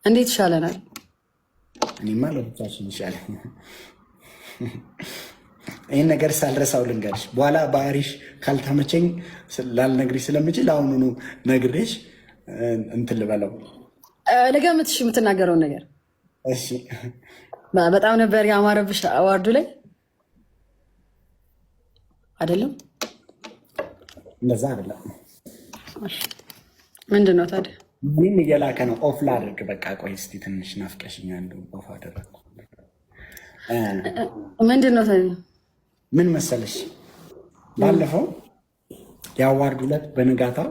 እንዴት ይሻለናል? እኔማ ለብቻችን ይሻላል። ይህን ነገር ሳልረሳው ልንገርሽ፣ በኋላ ባህሪሽ ካልተመቸኝ ላልነግርሽ ስለምችል አሁኑኑ ነግሬሽ እንትን ልበለው። ልገምትሽ የምትናገረውን ነገር። እሺ። በጣም ነበር ያማረብሽ አዋርዱ ላይ አይደለም? እንደዛ አይደለም። ምንድን ነው ታዲያ? ይህን እየላከ ነው። ኦፍ ላድርግ። በቃ ቆይ እስኪ ትንሽ ናፍቀሽኛል። ኦፍ አደረግኩ። ምንድን ነው ታዲያ? ምን መሰለሽ፣ ባለፈው የአዋርድ ዕለት በንጋታው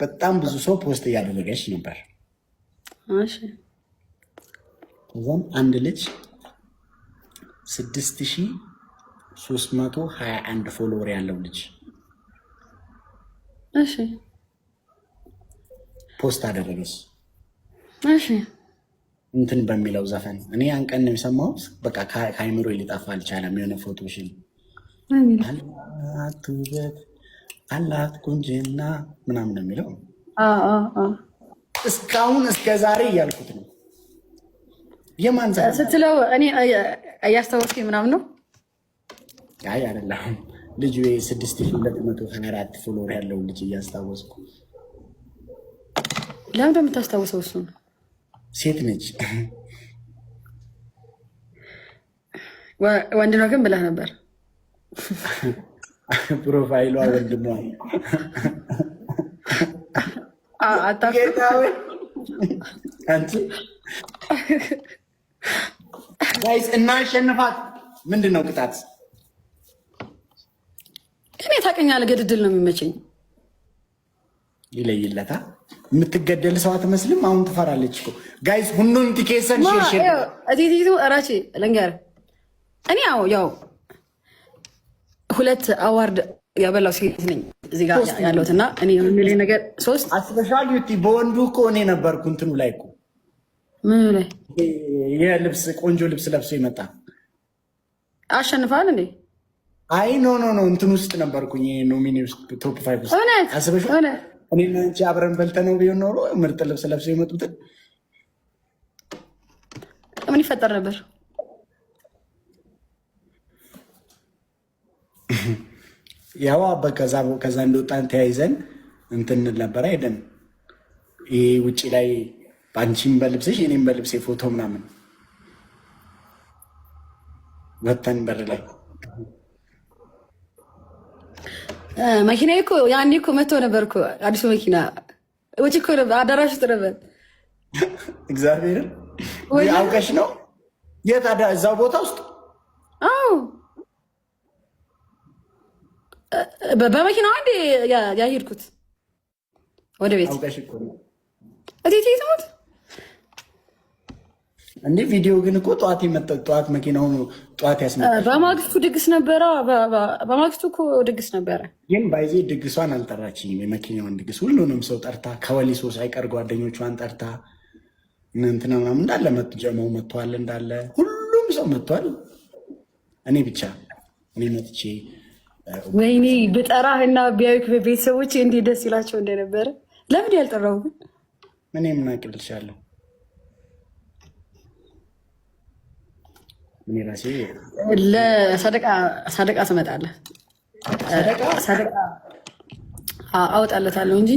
በጣም ብዙ ሰው ፖስት እያደረገች ነበር። ከዛም አንድ ልጅ 6321 ፎሎወር ያለው ልጅ ፖስት አደረገች። እንትን በሚለው ዘፈን እኔ ያን ቀን ነው የሰማሁት። በቃ ከአይምሮ ሊጠፋ አልቻለም። የሆነ ፎቶሽን አላት ውበት አላት ቁንጅና ምናምን ነው የሚለው። እስካሁን እስከ ዛሬ እያልኩት ነው። የማን ዘፈን ስትለው እኔ እያስታወስኩኝ ምናምን ነው። አይ አይደለም፣ ልጁ 6224 ፎሎወር ያለው ልጅ እያስታወስኩ። ለምን እንደምታስታውሰው? እሱ ሴት ነች። ወንድ ነው ግን ብለህ ነበር። ፕሮፋይሏ ወንድሟ አንቺ ጋይስ እናሸንፋት። ምንድን ነው ቅጣት? እኔ ታውቀኛለህ፣ ገድድል ነው የሚመቸኝ። ይለይለታ። የምትገደል ሰው አትመስልም። አሁን ትፈራለች እኮ ጋይስ። ሁሉን ቲኬሰን ሼር እቲቲቱ እራቼ ልንገርህ፣ እኔ ያው 2 አዋርድ ያበላው ሴት ነኝ እዚህ ጋር ያለሁት እና እኔ የሚለኝ ነገር 3 አስበሻል። ዩቲ በወንዱ እኮ እኔ ነበርኩ እንትኑ ላይ እኮ ምን ላይ የልብስ ቆንጆ ልብስ ለብሶ ይመጣ አሸንፋል እንዴ? አይ ኖ እንትን ውስጥ ነበርኩኝ፣ ኖሚኒ ውስጥ ቶፕ 5 ውስጥ አስበሻል። እኔና አንቺ አብረን በልተነው ቢሆን ኖሮ ምርጥ ልብስ ለብሶ የመጡትን ምን ይፈጠር ነበር? ያው ከዛ እንደወጣን ተያይዘን እንትን ነበር አይደል? ይሄ ውጭ ላይ አንቺም በልብስሽ እኔም በልብሴ ፎቶ ምናምን ወተን በር ላይ መኪና እኮ ያኔ እኮ መጥቶ ነበር እኮ አዲሱ መኪና ውጭ እኮ ነበር፣ አዳራሽ ውስጥ ነበር። እግዚአብሔርን አውቀሽ ነው? የት? እዛው ቦታ ውስጥ? አዎ በመኪና አንዴ ያሄድኩት ወደ ቤት። አውቀሽ እኮ ነው እቴቴ ትሙት እንዴ። ቪዲዮ ግን እኮ ጠዋት የመጣው ጠዋት መኪናው ጠዋት ያስመጣ። በማግስቱ ድግስ ነበረ። በማግስቱ እኮ ድግስ ነበረ። ግን ባይዜ ድግሷን አልጠራችኝም። የመኪናውን ድግስ ሁሉንም ሰው ጠርታ ከወሊሶ ሳይቀር ጓደኞቿን ጠርታ እንትና ምናምን እንዳለ መጡ። ጀመው መጥቷል፣ እንዳለ ሁሉም ሰው መጥቷል። እኔ ብቻ እኔ መጥቼ ወይኔ ብጠራህ እና ቢያዩክ ቤተሰቦች እንዴት ደስ ይላቸው እንደነበረ። ለምን ያልጠራው ግን? ምን የምናቅልሻለሁ እኔ ራሴ ለሰደቃ ትመጣለህ። ሰደቃ አወጣለታለሁ እንጂ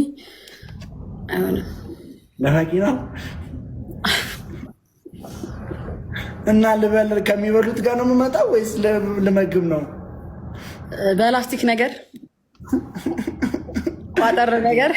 አይሆንም። ለመኪናው እና ልበል ከሚበሉት ጋር ነው የምመጣው ወይስ ልመግብ ነው? በላስቲክ ነገር ቋጠር ነገር